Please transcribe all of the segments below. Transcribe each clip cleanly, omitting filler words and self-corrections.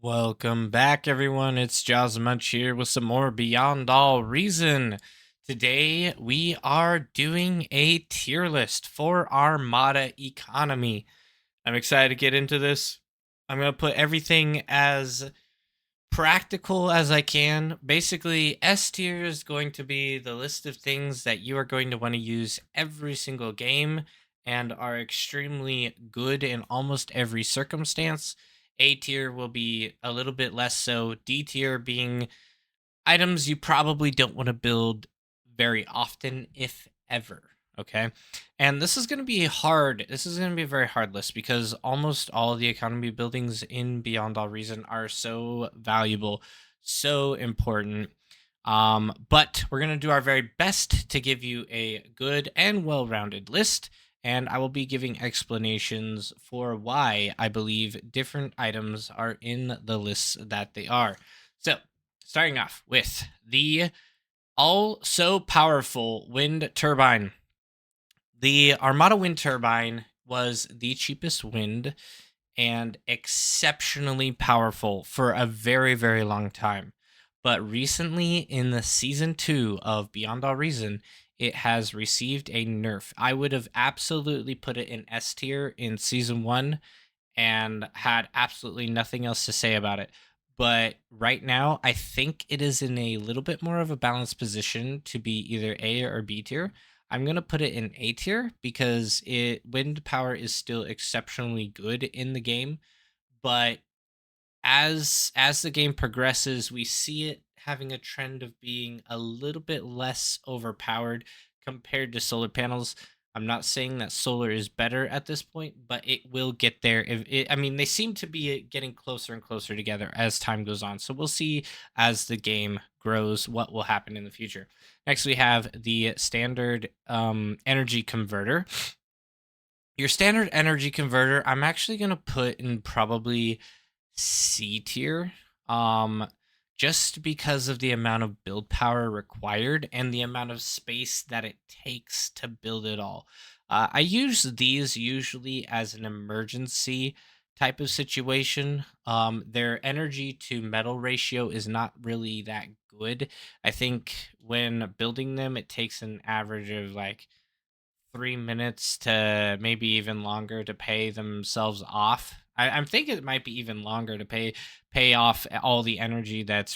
Welcome back, everyone. It's Jaws Munch here with some more Beyond All Reason. Today, we are doing a tier list for Armada economy. I'm excited to get into this. I'm going to put everything as practical as I can. Basically, S tier is going to be the list of things that you are going to want to use every single game and are extremely good in almost every circumstance. A tier will be a little bit less so. D tier being items you probably don't want to build very often, if ever. Okay. And this is going to be hard. This is going to be a very hard list because almost all of the economy buildings in Beyond All Reason are so valuable, so important. But we're going to do our very best to give you a good and well rounded list. And I will be giving explanations for why I believe different items are in the lists that they are. So, starting off with the all so powerful wind turbine. The Armada wind turbine was the cheapest wind and exceptionally powerful for a very, very long time. But recently, in the season 2 of Beyond All Reason, it has received a nerf. I would have absolutely put it in S tier in season 1 and had absolutely nothing else to say about it. But right now, I think it is in a little bit more of a balanced position to be either A or B tier. I'm gonna put it in A tier because it wind power is still exceptionally good in the game, but as the game progresses, we see it having a trend of being a little bit less overpowered compared to solar panels. I'm not saying that solar is better at this point, but it will get there. I mean, they seem to be getting closer and closer together as time goes on. So we'll see as the game grows what will happen in the future. Next, we have the standard energy converter. Your standard energy converter, I'm actually going to put in probably C tier. Um, just because of the amount of build power required and the amount of space that it takes to build it all. I use these usually as an emergency type of situation. Their energy to metal ratio is not really that good. I think when building them, it takes an average of like 3 minutes to maybe even longer to pay themselves off. I'm thinking it might be even longer to pay off all the energy that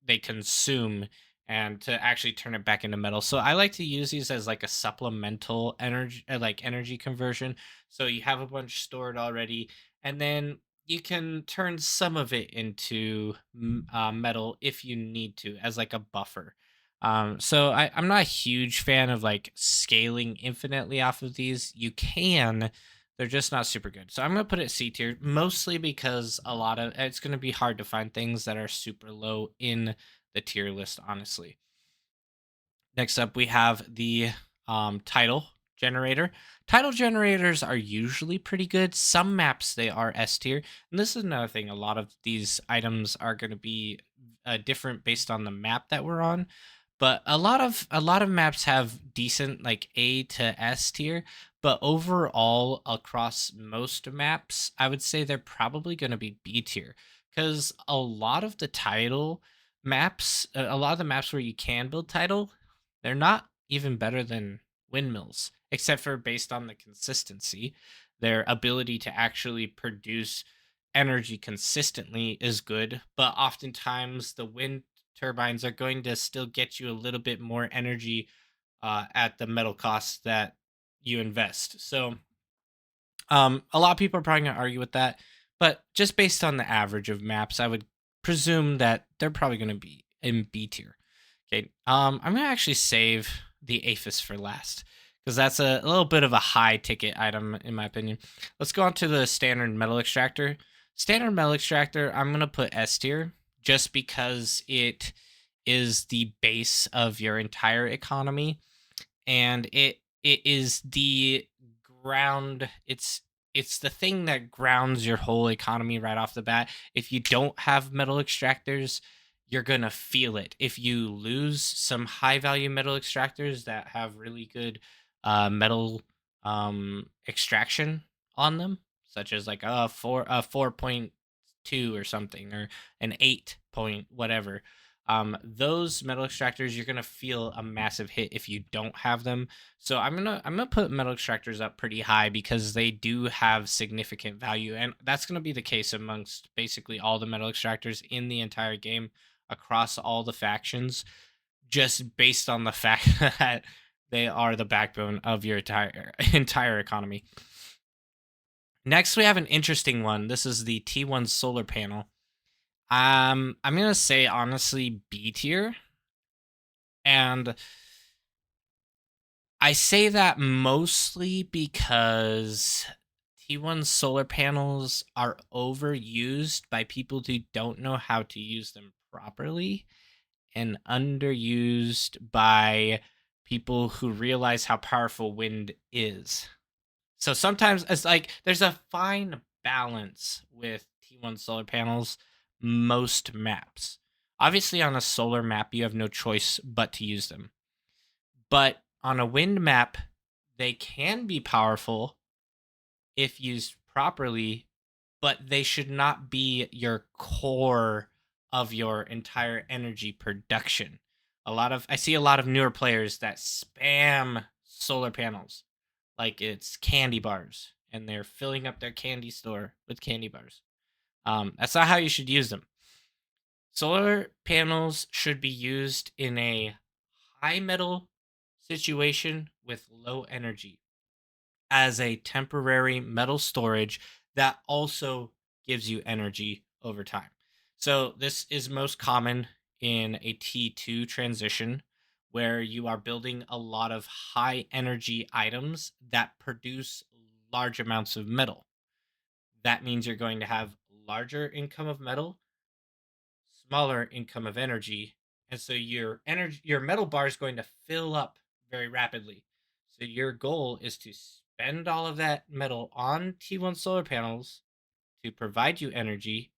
they consume and to actually turn it back into metal. So I like to use these as like a supplemental energy, like energy conversion. So you have a bunch stored already, and then you can turn some of it into metal if you need to as like a buffer. So I'm not a huge fan of like scaling infinitely off of these. You can, they're just not super good. So I'm gonna put it C tier, mostly because a lot of it's gonna be hard to find things that are super low in the tier list, honestly. Next up, we have the title generator. Title generators are usually pretty good. Some maps they are S tier, and this is another thing. A lot of these items are going to be different based on the map that we're on. But a lot of maps have decent like A to S tier, but overall across most maps, I would say they're probably going to be B tier because a lot of the title maps, a lot of the maps where you can build title, they're not even better than windmills, except for based on the consistency. Their ability to actually produce energy consistently is good, but oftentimes the wind turbines are going to still get you a little bit more energy at the metal costs that you invest. So a lot of people are probably going to argue with that, but just based on the average of maps, I would presume that they're probably going to be in B tier. Okay, I'm going to actually save the Aphis for last because that's a little bit of a high ticket item in my opinion. Let's go on to the standard metal extractor. Standard metal extractor, I'm going to put S tier just because it is the base of your entire economy and it is the ground it's the thing that grounds your whole economy right off the bat. If you don't have metal extractors, you're gonna feel it. If you lose some high value metal extractors that have really good metal extraction on them, such as like a 4.6 2 or something, or an 8 point whatever. Those metal extractors, you're gonna feel a massive hit if you don't have them. So I'm gonna put metal extractors up pretty high because they do have significant value, and that's gonna be the case amongst basically all the metal extractors in the entire game across all the factions, just based on the fact that they are the backbone of your entire economy. Next, we have an interesting one. This is the T1 solar panel. I'm gonna say honestly B tier, and I say that mostly because T1 solar panels are overused by people who don't know how to use them properly, and underused by people who realize how powerful wind is. So sometimes it's like there's a fine balance with T1 solar panels, most maps. Obviously, on a solar map, you have no choice but to use them. But on a wind map, they can be powerful if used properly, but they should not be your core of your entire energy production. I see a lot of newer players that spam solar panels like it's candy bars, and they're filling up their candy store with candy bars. That's not how you should use them. Solar panels should be used in a high metal situation with low energy as a temporary metal storage that also gives you energy over time. So, this is most common in a T2 transition where you are building a lot of high energy items that produce large amounts of metal. That means you're going to have larger income of metal, smaller income of energy, and so your metal bar is going to fill up very rapidly. So your goal is to spend all of that metal on T1 solar panels to provide you energy,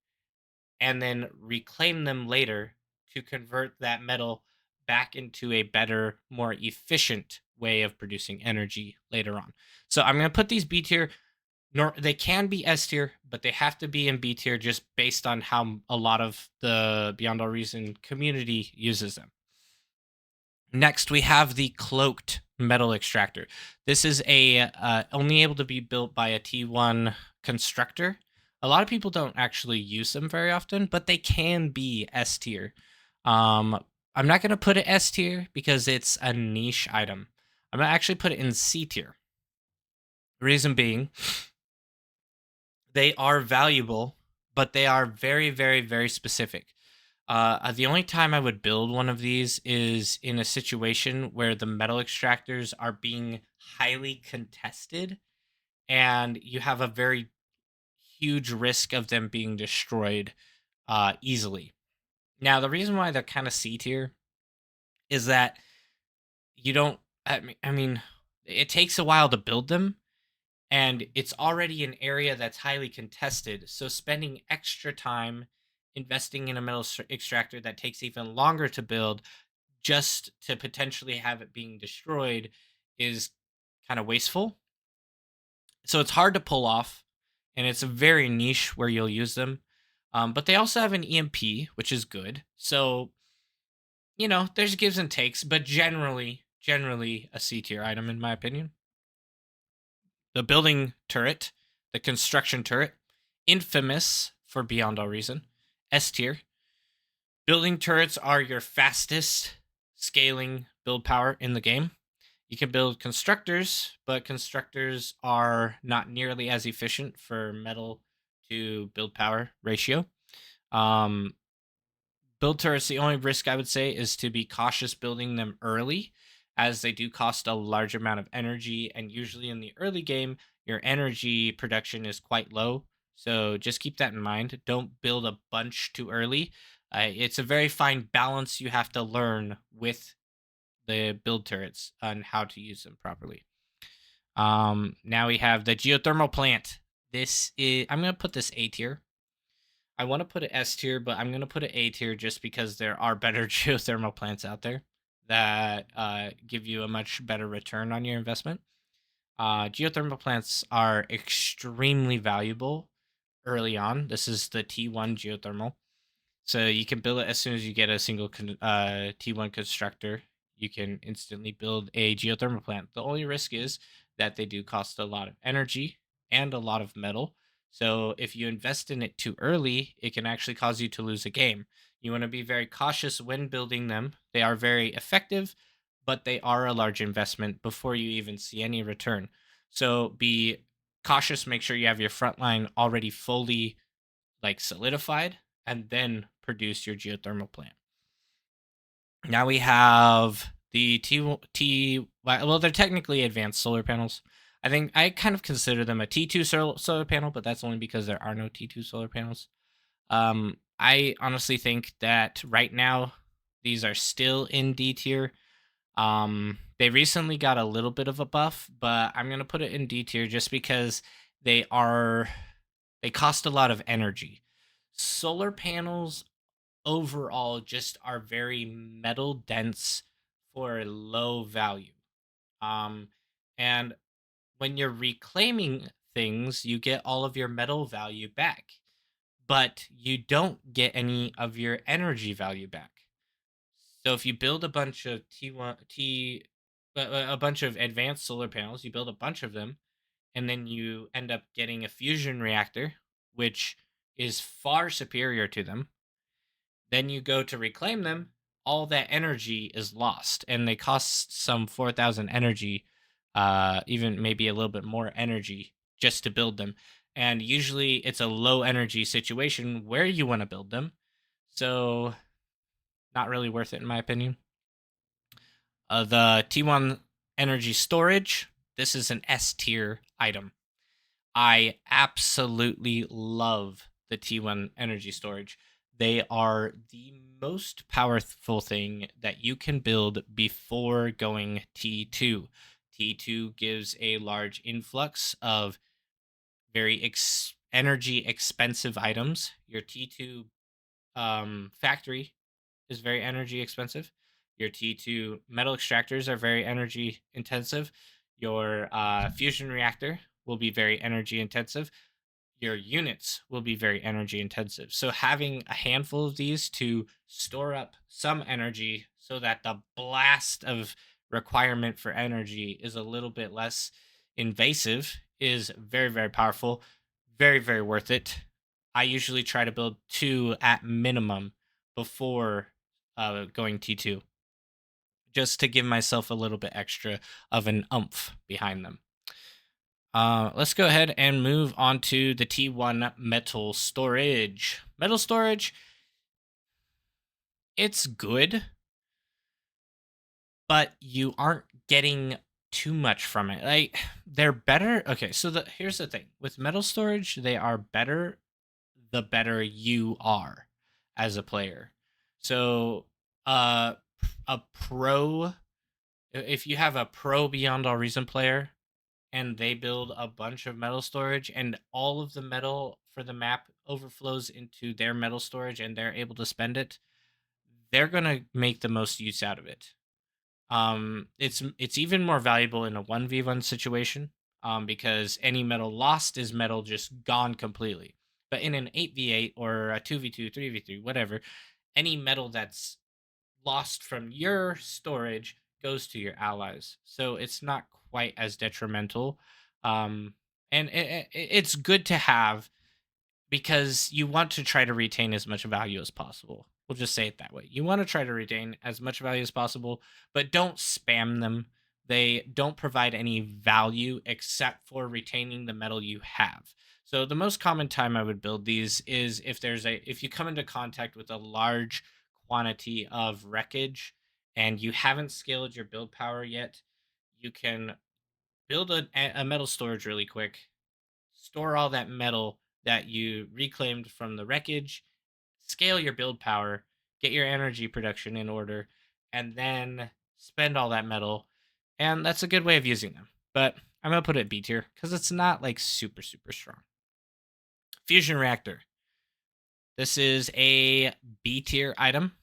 and then reclaim them later to convert that metal back into a better, more efficient way of producing energy later on. So I'm going to put these B tier. Nor they can be S tier, but they have to be in B tier just based on how a lot of the Beyond All Reason community uses them. Next, we have the cloaked metal extractor. This is a only able to be built by a T1 constructor. A lot of people don't actually use them very often, but they can be S tier. I'm not going to put it S tier because it's a niche item. I'm going to actually put it in C tier. Reason being, they are valuable, but they are very, very, very specific. The only time I would build one of these is in a situation where the metal extractors are being highly contested and you have a very huge risk of them being destroyed easily. Now, the reason why they're kind of C tier is that you don't, I mean, it takes a while to build them, and it's already an area that's highly contested. So spending extra time investing in a metal extractor that takes even longer to build just to potentially have it being destroyed is kind of wasteful. So it's hard to pull off, and it's a very niche where you'll use them. But they also have an EMP, which is good. So there's gives and takes, but generally a C tier item in my opinion. The building turret, the construction turret, infamous for Beyond All Reason, S tier. Building turrets are your fastest scaling build power in the game. You can build constructors, but constructors are not nearly as efficient for metal to build power ratio. Um, Build turrets, the only risk I would say is to be cautious building them early, as they do cost a large amount of energy. And usually in the early game, your energy production is quite low. So just keep that in mind. Don't build a bunch too early. It's a very fine balance you have to learn with the build turrets on how to use them properly. Now we have the geothermal plant. I'm going to put this A tier. I want to put it S tier, but I'm going to put it A tier just because there are better geothermal plants out there that give you a much better return on your investment. Geothermal plants are extremely valuable early on. This is the T1 geothermal. So you can build it as soon as you get a single T1 constructor. You can instantly build a geothermal plant. The only risk is that they do cost a lot of energy and a lot of metal. So if you invest in it too early, it can actually cause you to lose a game. You want to be very cautious when building them. They are very effective, but they are a large investment before you even see any return. So be cautious. Make sure you have your front line already fully like solidified and then produce your geothermal plant. Now we have the well, they're technically advanced solar panels. I think I kind of consider them a T2 solar panel, but that's only because there are no T2 solar panels. I honestly think that right now these are still in D tier. They recently got a little bit of a buff, but I'm gonna put it in D tier just because they are they cost a lot of energy. Solar panels overall just are very metal dense for low value. Um, and when you're reclaiming things, you get all of your metal value back, but you don't get any of your energy value back. So if you build a bunch of a bunch of advanced solar panels, you build a bunch of them, and then you end up getting a fusion reactor, which is far superior to them. Then you go to reclaim them, all that energy is lost, and they cost some 4,000 energy, even maybe a little bit more energy just to build them. And usually it's a low energy situation where you want to build them. So, not really worth it, in my opinion. The T1 energy storage, this is an S tier item. I absolutely love the T1 energy storage. They are the most powerful thing that you can build before going T2. T2 gives a large influx of very energy expensive items. Your T2 factory is very energy expensive. Your T2 metal extractors are very energy intensive. Your fusion reactor will be very energy intensive. Your units will be very energy intensive. So having a handful of these to store up some energy so that the blast of requirement for energy is a little bit less invasive is very, very powerful. Very, very worth it. I usually try to build two at minimum before going T2, just to give myself a little bit extra of an umph behind them. Let's go ahead and move on to the T1 metal storage. Metal storage, it's good, but you aren't getting too much from it. Like they're better. Okay, so here's the thing. With metal storage, they are better the better you are as a player. So, uh a pro if you have a pro Beyond All Reason player and they build a bunch of metal storage and all of the metal for the map overflows into their metal storage and they're able to spend it, they're going to make the most use out of it. It's even more valuable in a 1v1 situation, because any metal lost is metal just gone completely. But in an 8v8 or a 2v2, 3v3, whatever, any metal that's lost from your storage goes to your allies. So it's not quite as detrimental. And it's good to have because you want to try to retain as much value as possible. We'll just say it that way. You want to try to retain as much value as possible, but don't spam them. They don't provide any value except for retaining the metal you have. So the most common time I would build these is if you come into contact with a large quantity of wreckage and you haven't scaled your build power yet, you can build a metal storage really quick, store all that metal that you reclaimed from the wreckage, scale your build power, get your energy production in order, and then spend all that metal. And that's a good way of using them. But I'm going to put it B tier because it's not like super, super strong. Fusion reactor. This is a B tier item.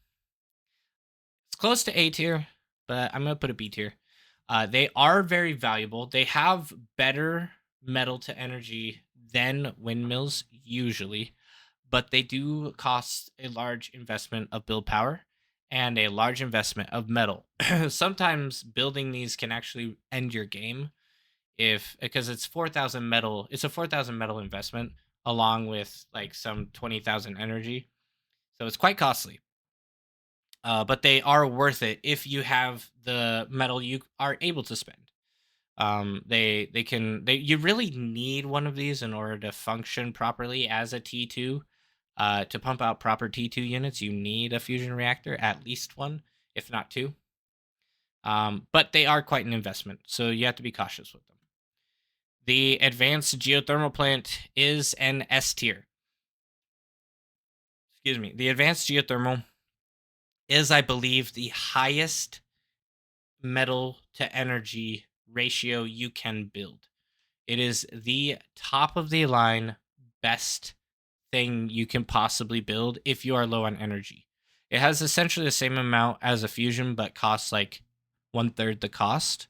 It's close to A tier, but I'm going to put a B tier. They are very valuable. They have better metal to energy than windmills usually, but they do cost a large investment of build power and a large investment of metal. Sometimes building these can actually end your game if because it's 4,000 metal. It's a 4,000 metal investment along with like some 20,000 energy. So it's quite costly. But they are worth it if you have the metal you are able to spend. They you really need one of these in order to function properly as a T2. To pump out proper T2 units, you need a fusion reactor, at least one, if not two. But they are quite an investment, so you have to be cautious with them. The advanced geothermal plant is an S tier. Excuse me. The advanced geothermal is, I believe, the highest metal to energy ratio you can build. It is the top of the line best thing you can possibly build if you are low on energy. It has essentially the same amount as a fusion, but costs like one third the cost.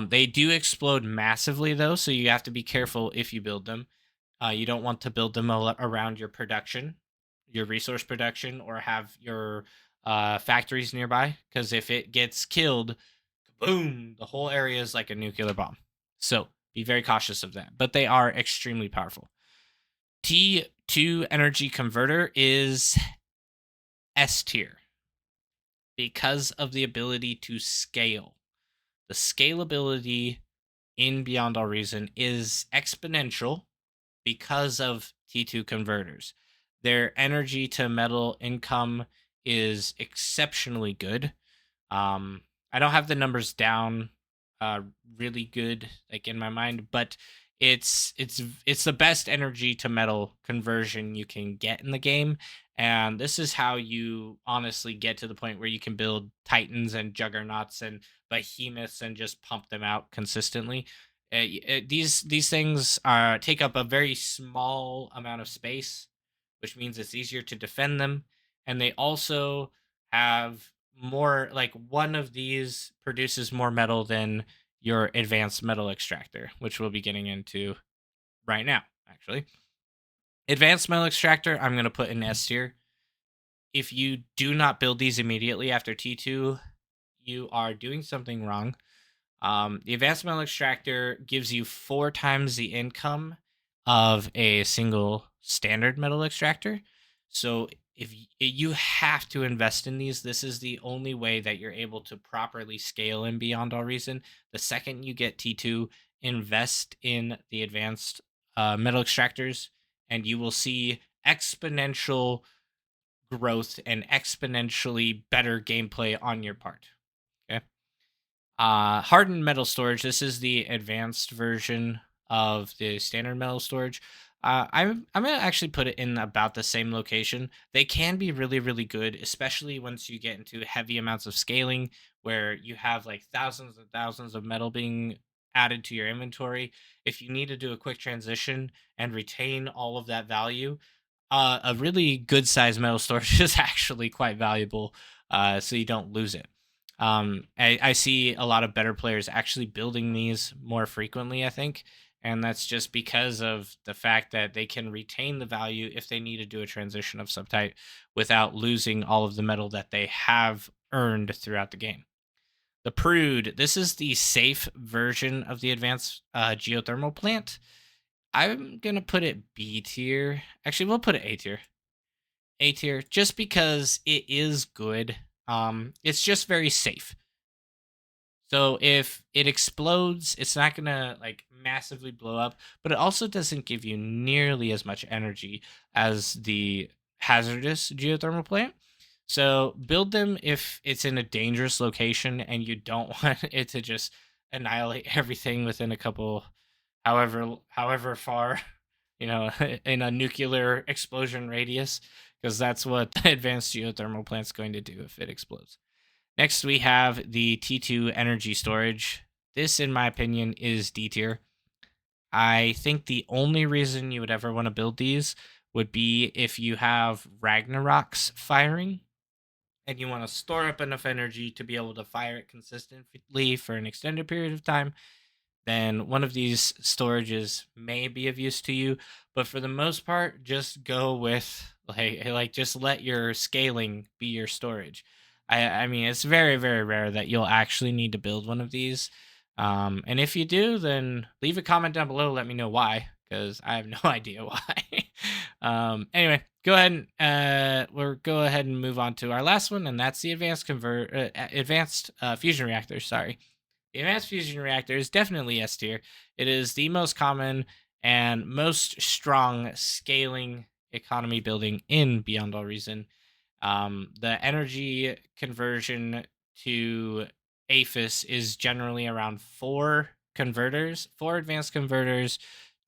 They do explode massively though, so you have to be careful if you build them. You don't want to build them around your production, your resource production, or have your factories nearby, because if it gets killed, boom, the whole area is like a nuclear bomb. So be very cautious of that. But they are extremely powerful. T2 energy converter is S tier because of the ability to scale. The scalability in Beyond All Reason is exponential because of T2 converters. Their energy to metal income is exceptionally good. Um, I don't have the numbers down uh really good like in my mind, but it's the best energy to metal conversion you can get in the game. And this is how you honestly get to the point where you can build titans and juggernauts and behemoths and just pump them out consistently. These things take up a very small amount of space, which means it's easier to defend them. And they also have more, like one of these produces more metal than your advanced metal extractor, which we'll be getting into right now, actually. Advanced metal extractor, I'm going to put in S tier. If you do not build these immediately after T2, you are doing something wrong. The advanced metal extractor gives you 4 times the income of a single standard metal extractor. So if you have to invest in these, this is the only way that you're able to properly scale in Beyond All Reason. The second you get T2, invest in the advanced metal extractors, and you will see exponential growth and exponentially better gameplay on your part. Okay. Hardened metal storage. This is the advanced version of the standard metal storage. I'm gonna actually put it in about the same location. They can be really really good, especially once you get into heavy amounts of scaling, where you have like thousands and thousands of metal being added to your inventory. If you need to do a quick transition and retain all of that value, a really good size metal storage is actually quite valuable, so you don't lose it. I see a lot of better players actually building these more frequently, I think. And that's just because of the fact that they can retain the value if they need to do a transition of some type without losing all of the metal that they have earned throughout the game. The Prude, this is the safe version of the advanced geothermal plant. I'm going to put it B tier. Actually, we'll put it A tier. A tier, just because it is good. It's just very safe. So if it explodes, it's not gonna like massively blow up, but it also doesn't give you nearly as much energy as the hazardous geothermal plant. So build them if it's in a dangerous location and you don't want it to just annihilate everything within a couple, however far, in a nuclear explosion radius, because that's what the advanced geothermal plant's going to do if it explodes. Next, we have the T2 energy storage. This, in my opinion, is D tier. I think the only reason you would ever want to build these would be if you have Ragnarok's firing and you want to store up enough energy to be able to fire it consistently for an extended period of time. then one of these storages may be of use to you. But for the most part, just go with just let your scaling be your storage. I mean, it's very, very rare that you'll actually need to build one of these. And if you do, then leave a comment down below. Let me know why, because I have no idea why. Anyway, go ahead and we'll go ahead and move on to our last one, and that's the advanced fusion reactor. Sorry. The advanced fusion reactor is definitely S tier. It is the most common and most strong scaling economy building in Beyond All Reason. The energy conversion to APHIS is generally around four advanced converters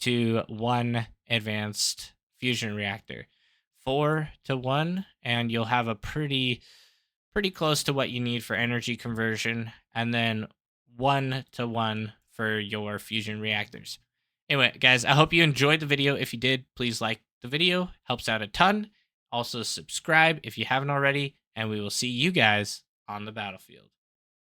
to one advanced fusion reactor. 4 to 1, and you'll have a pretty close to what you need for energy conversion, and then 1 to 1 for your fusion reactors. Anyway, guys, I hope you enjoyed the video. If you did, please like the video, helps out a ton. Also, subscribe if you haven't already, and we will see you guys on the battlefield.